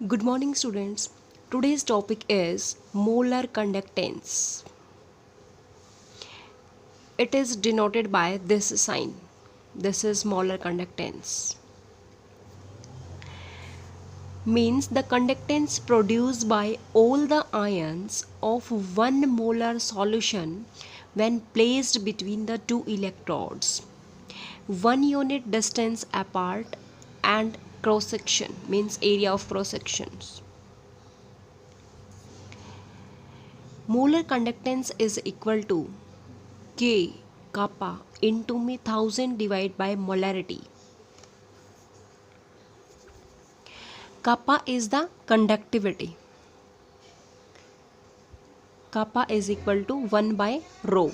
Good morning, students. Today's topic is molar conductance. It is denoted by this sign. This is molar conductance. Means the conductance produced by all the ions of one molar solution when placed between the two electrodes. 1 unit distance apart and cross section means area of cross sections. Molar conductance is equal to K kappa into me 1000 divided by molarity. Kappa is the conductivity. Kappa is equal to 1 by rho.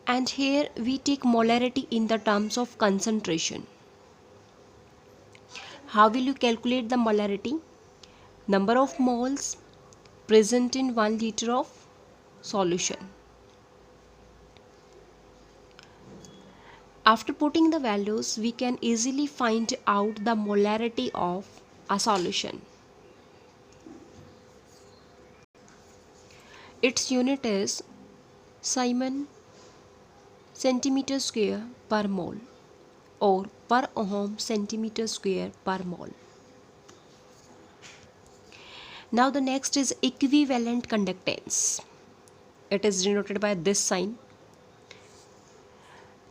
And here we take molarity in the terms of concentration. How will you calculate the molarity? Number of moles present in 1 liter of solution. After putting the values, we can easily find out the molarity of a solution. Its unit is Simon centimeter square per mole or per ohm centimeter square per mole. Now the next is equivalent conductance. It is denoted by this sign.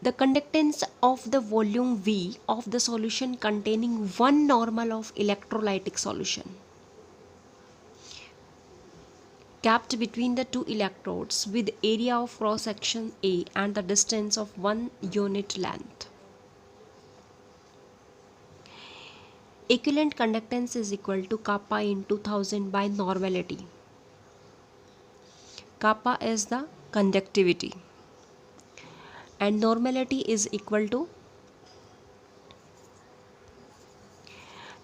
The conductance of the volume V of the solution containing 1 normal of electrolytic solution kept between the two electrodes with area of cross section A and the distance of 1 unit length. Equivalent conductance is equal to kappa into 1000 by normality. Kappa is the conductivity and normality is equal to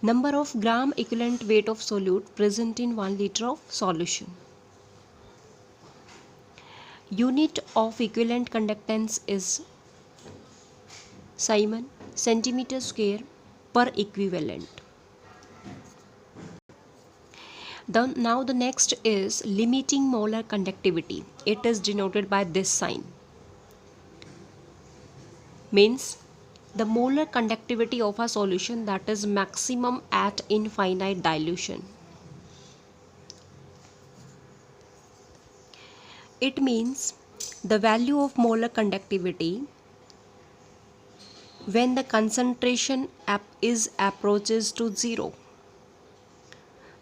number of gram equivalent weight of solute present in 1 liter of solution. Unit of equivalent conductance is Simon centimeter square per equivalent. Now the next is limiting molar conductivity. It is denoted by this sign. Means the molar conductivity of a solution that is maximum at infinite dilution. It means the value of molar conductivity when the concentration approaches to 0.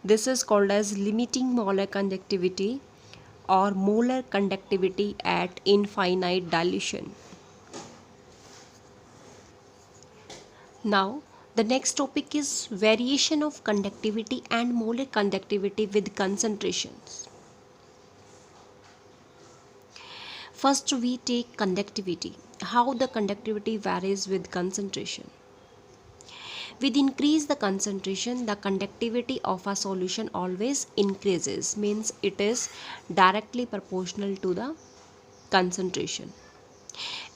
This is called as limiting molar conductivity or molar conductivity at infinite dilution. Now the next topic is variation of conductivity and molar conductivity with concentrations. First we take conductivity. How the conductivity varies with concentration. With increase the concentration, the conductivity of a solution always increases. Means it is directly proportional to the concentration.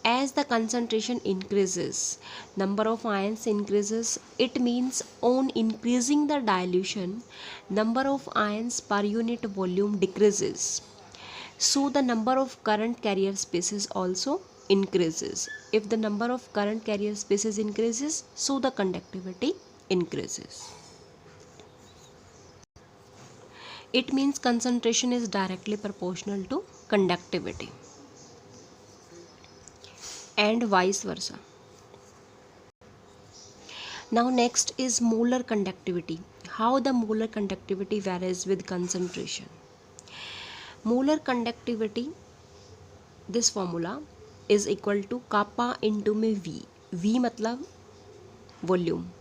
As the concentration increases, number of ions increases. It means on increasing the dilution, number of ions per unit volume decreases. So the number of current carrier spaces also increases. If the number of current carrier spaces increases, so the conductivity increases. It means concentration is directly proportional to conductivity and vice versa. Now next is molar conductivity. How the molar conductivity varies with concentration. Molar conductivity, this formula is equal to kappa into में V. V मतलब volume.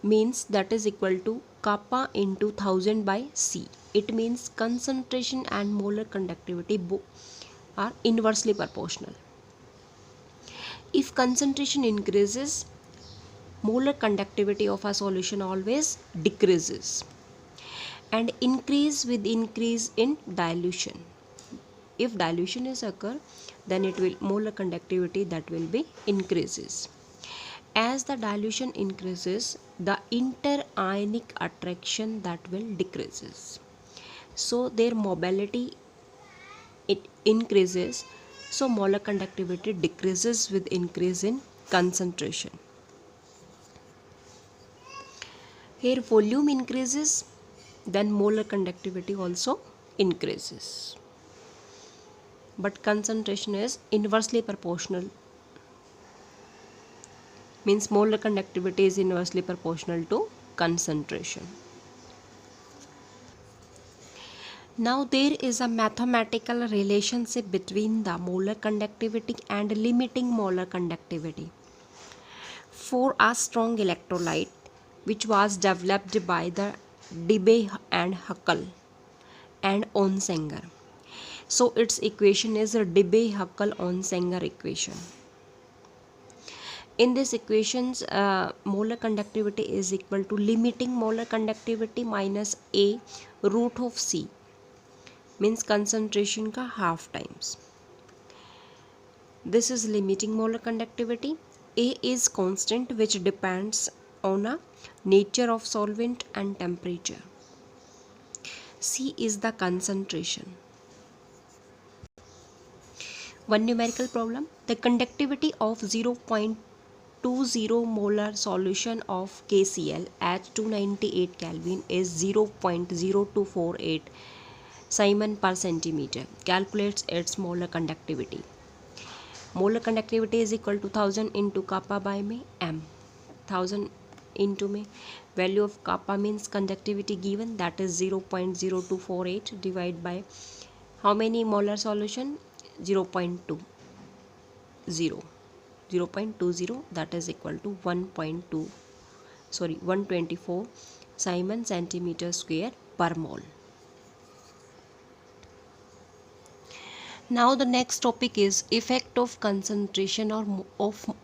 Means that is equal to kappa into 1000 by C. It means concentration and molar conductivity are inversely proportional. If concentration increases, molar conductivity of a solution always decreases and increase with increase in dilution. If dilution is occur, then it will molar conductivity that will be increases. as the dilution increases, the interionic attraction that will decreases. So their mobility, it increases, so molar conductivity decreases with increase in concentration. Here volume increases, then molar conductivity also increases, but concentration is inversely proportional, means molar conductivity is inversely proportional to concentration. Now there is a mathematical relationship between the molar conductivity and limiting molar conductivity for a strong electrolyte, which was developed by the Debye and Huckel and Onsager. So its equation is a Debye-Huckel-Onsager equation. In this equations, molar conductivity is equal to limiting molar conductivity minus A root of C, means concentration का half times. This is limiting molar conductivity. A is constant which depends on a nature of solvent and temperature. C is the concentration. One numerical problem. The conductivity of 0.20 molar solution of KCl at 298 Kelvin is 0.0248 Simon per centimeter. Calculates its molar conductivity. Molar conductivity is equal to 1000 into kappa by में m. 1000 into में value of kappa means conductivity given, that is 0.0248 divided by how many molar solution? 0.20. 0.20, that is equal to 124 Simon centimeter square per mole. Now the next topic is effect of concentration on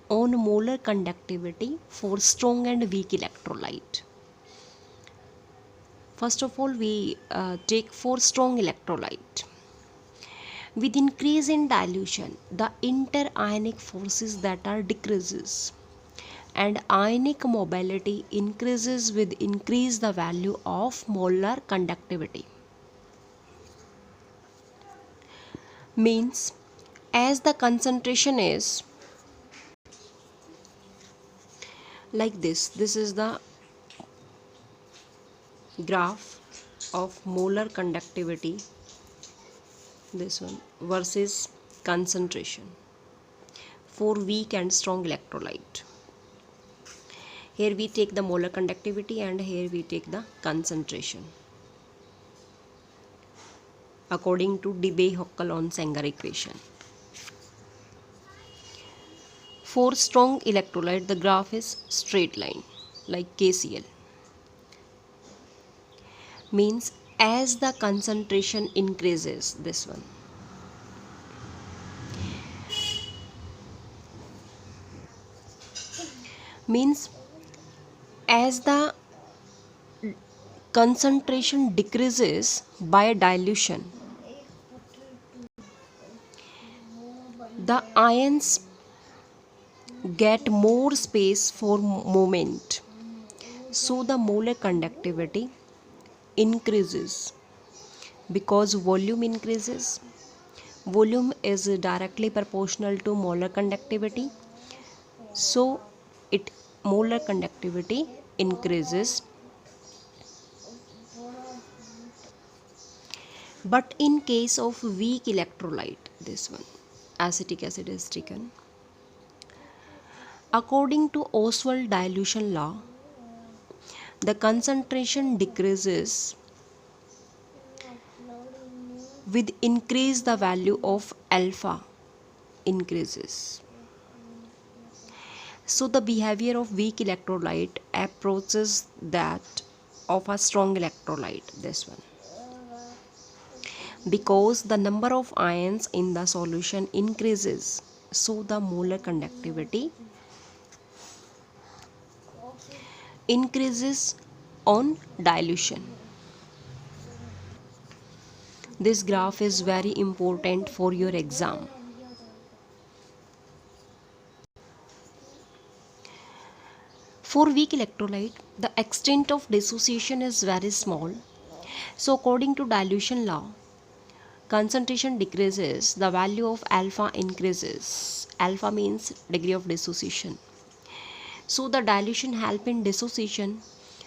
molar conductivity for strong and weak electrolyte. First of all, we take for strong electrolyte. With increase in dilution, the interionic forces that are decreases, and ionic mobility increases with increase the value of molar conductivity. Means as the concentration is like this is the graph of molar conductivity, this one, versus concentration for weak and strong electrolyte. Here we take the molar conductivity and here we take the concentration according to Debye-Huckel-Onsager equation. For strong electrolyte, the graph is straight line like KCl. Means as the concentration increases, this one, means as the concentration decreases by dilution, the ions get more space for movement, so the molar conductivity increases because volume increases. Volume is directly proportional to molar conductivity, so molar conductivity increases. But in case of weak electrolyte, this one, acetic acid is taken. According to Ostwald dilution law, the concentration decreases with increase the value of alpha increases. So the behavior of weak electrolyte approaches that of a strong electrolyte, this one. Because the number of ions in the solution increases, so the molar conductivity increases on dilution. This graph is very important for your exam. For weak electrolyte, the extent of dissociation is very small. So according to dilution law, concentration decreases, the value of alpha increases. Alpha means degree of dissociation. So the dilution help in dissociation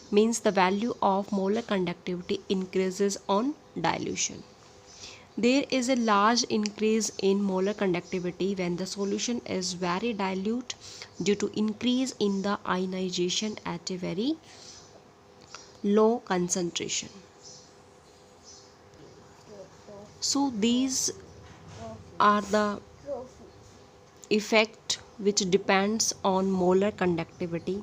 means the value of molar conductivity increases on dilution. There is a large increase in molar conductivity when the solution is very dilute due to increase in the ionization at a very low concentration. So these are the effect which depends on molar conductivity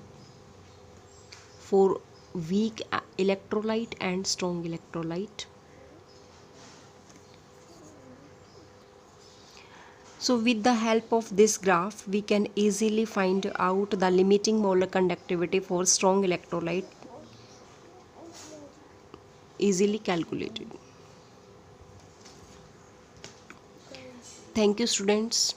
for weak electrolyte and strong electrolyte. So with the help of this graph, we can easily find out the limiting molar conductivity for strong electrolyte, easily calculated. Thank you, students.